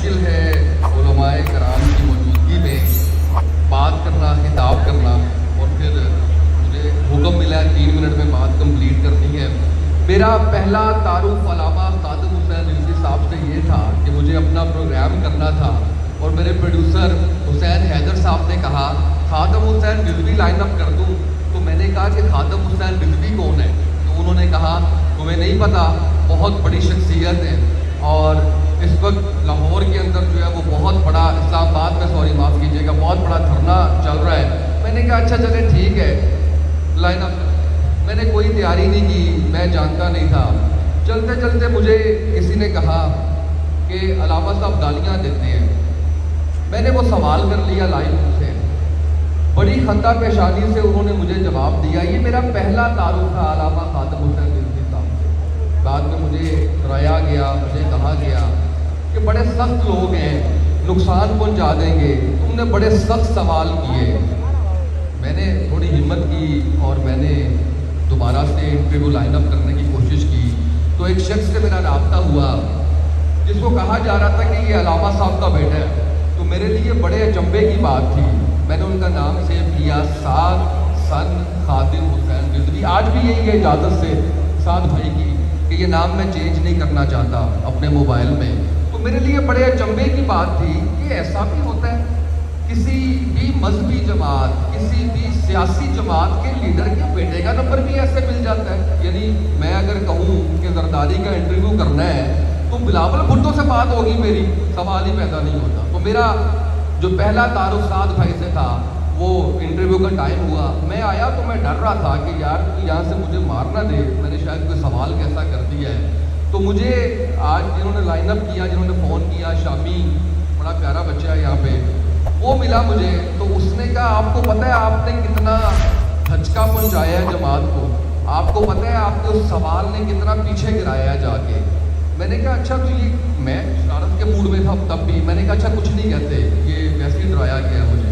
مشکل ہے علماء کرام کی موجودگی میں بات کرنا، خطاب کرنا، اور پھر مجھے حکم ملا ہے 3 منٹ میں بات کمپلیٹ کرنی ہے۔ میرا پہلا تعارف علامہ خادم حسین رضوی صاحب سے یہ تھا کہ مجھے اپنا پروگرام کرنا تھا، اور میرے پروڈیوسر حسین حیدر صاحب نے کہا خادم حسین رضوی لائن اپ کر دوں، تو میں نے کہا کہ خادم حسین رضوی کون ہے؟ تو انہوں نے کہا تمہیں نہیں پتا، بہت بڑی شخصیت ہے، اور اس وقت لاہور کے اندر جو ہے وہ بہت بڑا، اسلام آباد میں سوری معاف کیجیے گا، بہت بڑا دھرنا چل رہا ہے۔ میں نے کہا اچھا چلے ٹھیک ہے، لائن اپ۔ میں نے کوئی تیاری نہیں کی، میں جانتا نہیں تھا۔ چلتے چلتے مجھے کسی نے کہا کہ علامہ صاحب گالیاں دیتے ہیں۔ میں نے وہ سوال کر لیا لائیو سے، بڑی خندہ پیشانی سے انہوں نے مجھے جواب دیا۔ یہ میرا پہلا تعارف تھا علامہ خادم حسین رضوی صاحب سے۔ بعد میں مجھے ڈرایا گیا، مجھے کہا گیا کہ بڑے سخت لوگ ہیں، نقصان پہنچا دیں گے، تم نے بڑے سخت سوال کیے۔ میں نے تھوڑی ہمت کی اور میں نے دوبارہ سے انٹرویو لائن اپ کرنے کی کوشش کی، تو ایک شخص سے میرا رابطہ ہوا جس کو کہا جا رہا تھا کہ یہ علامہ صاحب کا بیٹا ہے۔ تو میرے لیے بڑے اچنبے کی بات تھی۔ میں نے ان کا نام سیو کیا، سعد سن خادم حسین رضوی۔ آج بھی یہی ہے اجازت سے سعد بھائی کی کہ یہ نام میں چینج نہیں کرنا چاہتا اپنے موبائل میں۔ تو میرے لیے بڑے اچنبے کی بات تھی کہ ایسا بھی ہوتا ہے، کسی بھی مذہبی جماعت، کسی بھی سیاسی جماعت کے لیڈر کے بیٹے کا نمبر بھی ایسے مل جاتا ہے۔ یعنی میں اگر کہوں کہ زرداری کا انٹرویو کرنا ہے تو بلاول بھٹو سے بات ہوگی میری، سوال ہی پیدا نہیں ہوتا۔ تو میرا جو پہلا تعارف سعد بھائی سے تھا، وہ انٹرویو کا ٹائم ہوا، میں آیا تو میں ڈر رہا تھا کہ یار تو یہاں سے مجھے مار نہ دے، میں نے شاید کوئی سوال کیسا کر دیا ہے۔ تو مجھے آج جنہوں نے لائن اپ کیا، جنہوں نے فون کیا، شامی بڑا پیارا بچہ ہے یہاں پہ، وہ ملا مجھے، تو اس نے کہا آپ کو پتہ ہے آپ نے کتنا دھچکا پہنچایا ہے جماعت کو، آپ کو پتہ ہے آپ کے اس سوال نے کتنا پیچھے گرایا ہے جا کے۔ میں نے کہا اچھا، تو یہ میں شرارت کے موڈ میں تھا تب بھی، میں نے کہا اچھا کچھ نہیں کہتے، یہ ویسے ہی ڈرایا گیا مجھے۔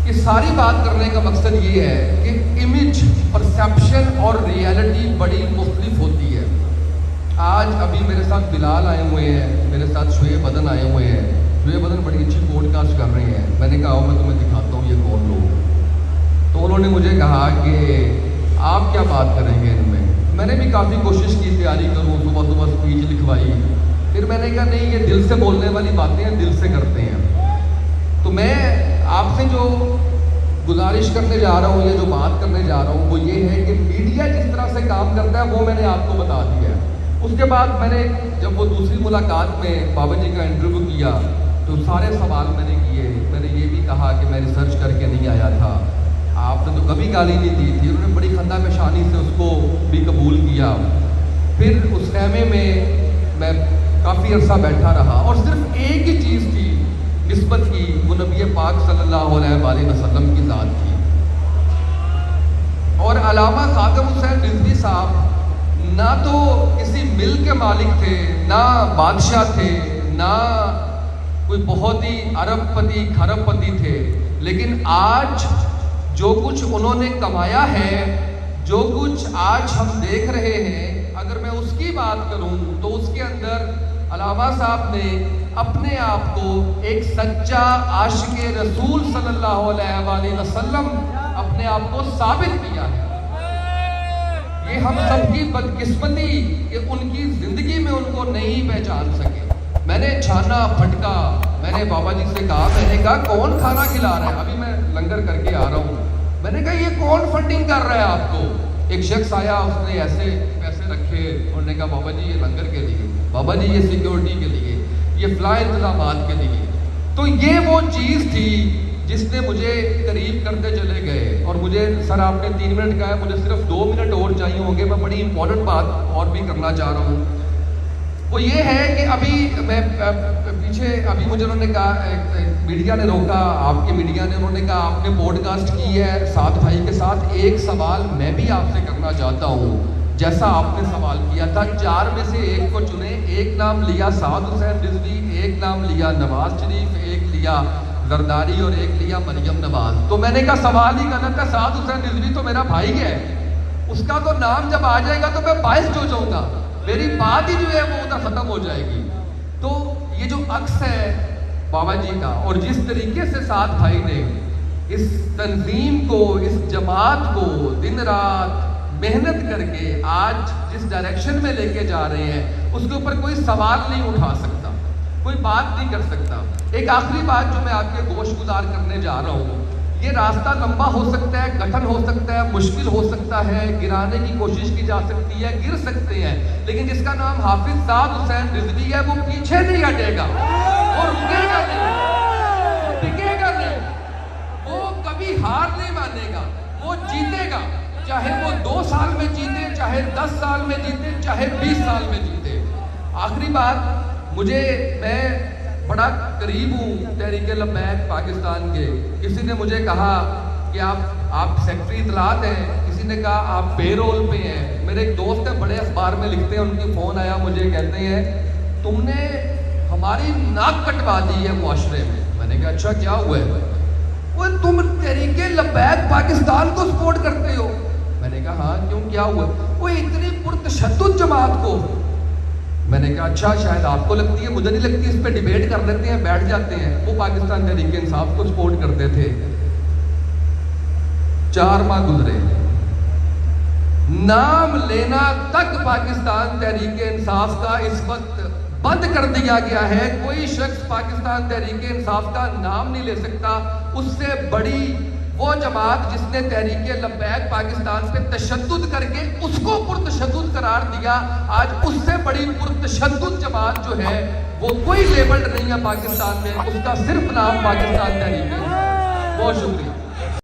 یہ ساری بات کرنے کا مقصد یہ ہے کہ امیج، پرسیپشن اور ریئلٹی بڑی مختلف ہوتی ہے۔ آج ابھی میرے ساتھ بلال آئے ہوئے ہیں، میرے ساتھ شعیب بدن آئے ہوئے ہیں۔ شعیب بدن بڑی اچھی پوڈ کاسٹ کر رہے ہیں۔ میں نے کہا میں تمہیں دکھاتا ہوں یہ کون لوگ۔ تو انہوں نے مجھے کہا کہ آپ کیا بات کریں گے ان میں۔ میں نے بھی کافی کوشش کی تیاری کروں، صبح صبح اسپیچ لکھوائی، پھر میں نے کہا نہیں، یہ دل سے بولنے والی باتیں ہیں، دل سے کرتے ہیں۔ تو میں آپ سے جو گزارش کرنے جا رہا ہوں یا جو بات کرنے جا رہا ہوں وہ یہ ہے کہ میڈیا جس طرح سے کام کرتا ہے وہ میں نے آپ کو بتا دیا ہے۔ اس کے بعد میں نے جب وہ دوسری ملاقات میں بابا جی کا انٹرویو کیا تو سارے سوال میں نے کیے۔ میں نے یہ بھی کہا کہ میں ریسرچ کر کے نہیں آیا تھا، آپ نے تو کبھی گالی نہیں دی تھی۔ انہوں نے بڑی خندہ پیشانی سے اس کو بھی قبول کیا۔ پھر اس خیمے میں کافی عرصہ بیٹھا رہا، اور صرف ایک ہی چیز تھی نسبت کی، وہ نبی پاک صلی اللہ علیہ وآلہ وسلم کی ذات تھی۔ اور علامہ خادم حسین رضوی صاحب نہ تو کسی مل کے مالک تھے، نہ بادشاہ تھے، نہ کوئی بہت ہی ارب پتی کھرب پتی تھے، لیکن آج جو کچھ انہوں نے کمایا ہے، جو کچھ آج ہم دیکھ رہے ہیں، اگر میں اس کی بات کروں تو اس کے اندر علامہ صاحب نے اپنے آپ کو ایک سچا عاشق رسول صلی اللہ علیہ وآلہ وسلم اپنے آپ کو ثابت کیا ہے۔ یہ ہم سب کی بدقسمتی کہ ان کی زندگی میں ان کو نہیں پہچان سکے۔ میں نے چھانا پھٹکا، میں نے بابا جی سے کہا، میں نے کہا کون کھانا کھلا رہا ہے؟ ابھی میں لنگر کر کے آ رہا ہوں۔ میں نے کہا یہ کون فنڈنگ کر رہا ہے آپ کو؟ ایک شخص آیا، اس نے ایسے پیسے رکھے، انہوں نے کہا بابا جی یہ لنگر کے لیے، بابا جی یہ سیکیورٹی کے لیے، یہ فلاں انتظامات کے لیے۔ تو یہ وہ چیز تھی جس نے مجھے قریب کرتے چلے گئے۔ اور مجھے سر آپ نے 3 منٹ کہا ہے، مجھے صرف 2 منٹ اور چاہیے ہوں گے۔ میں بڑی امپورٹنٹ بات اور بھی کرنا چاہ رہا ہوں، وہ یہ ہے کہ ابھی میں پیچھے ابھی مجھے انہوں نے کہا، میڈیا نے روکا، آپ کی میڈیا نے، انہوں نے کہا آپ نے پوڈ کاسٹ کی ہے سعد بھائی کے ساتھ، ایک سوال میں بھی آپ سے کرنا چاہتا ہوں جیسا آپ نے سوال کیا تھا۔ 4 میں سے ایک کو چنیں، ایک نام لیا سعد حسین رضوی، ایک نام لیا نواز شریف، ایک لیا زرداری اور ایک لیا مریم نواز۔ تو میں نے کہا سوال ہی غلط ہے، سعد حسین رضوی تو میرا بھائی ہے، اس کا تو نام جب آ جائے گا تو میں باعث ہو جاؤں گا، میری بات ہی جو ہے وہ ادھر ختم ہو جائے گی۔ تو یہ جو عکس ہے بابا جی کا، اور جس طریقے سے سعد بھائی نے اس تنظیم کو، اس جماعت کو دن رات محنت کر کے آج جس ڈائریکشن میں لے کے جا رہے ہیں، اس کے اوپر کوئی سوال نہیں اٹھا سکتا، کوئی بات نہیں کر سکتا۔ ایک آخری بات جو میں آپ کے گوش گزار کرنے جا رہا ہوں، یہ راستہ لمبا ہو سکتا ہے، کٹھن ہو سکتا ہے، مشکل ہو سکتا ہے، گرانے کی کوشش کی جا سکتی ہے، گر سکتے ہیں، لیکن جس کا نام حافظ سعد حسین رضوی ہے وہ پیچھے نہیں ہٹے گا، وہ رکے گا نہیں، وہ ٹکے گا نہیں، وہ کبھی ہار نہیں مانے گا، وہ جیتے گا، چاہے وہ 2 سال میں جیتے، چاہے 10 سال میں جیتے، چاہے 20 سال میں جیتے۔ آخری بات، میں بڑا قریب ہوں تحریک لبیک پاکستان کے۔ کسی نے مجھے کہا کہ آپ سیکٹری اطلاعات ہیں، کسی نے کہا آپ پے رول پہ ہیں۔ میرے ایک دوست ہیں، بڑے اخبار میں لکھتے ہیں، ان کی فون آیا مجھے، کہتے ہیں تم نے ہماری ناک کٹوا دی ہے معاشرے میں۔ میں نے کہا اچھا کیا ہوا ہے؟ وہ تم تحریک لبیک پاکستان کو سپورٹ کرتے ہو۔ میں نے کہا ہاں کیوں، کیا ہوا؟ وہ اتنی پرتشدد جماعت کو۔ میں نے کہا اچھا شاید آپ کو لگتی ہے، مجھے نہیں لگتی، اس پہ ڈیبیٹ کر لیتے ہیں، بیٹھ جاتے ہیں۔ وہ پاکستان تحریک انصاف کو سپورٹ کرتے تھے۔ 4 ماہ گزرے، نام لینا تک پاکستان تحریک انصاف کا اس وقت بند کر دیا گیا ہے۔ کوئی شخص پاکستان تحریک انصاف کا نام نہیں لے سکتا۔ اس سے بڑی وہ جماعت جس نے تحریک لبیک پاکستان پہ تشدد کر کے اس کو پرتشدد قرار دیا، آج اس سے بڑی پرتشدد جماعت جو ہے وہ کوئی لیبلڈ نہیں ہے پاکستان میں، اس کا صرف نام پاکستان تحریک ہے۔ بہت شکریہ۔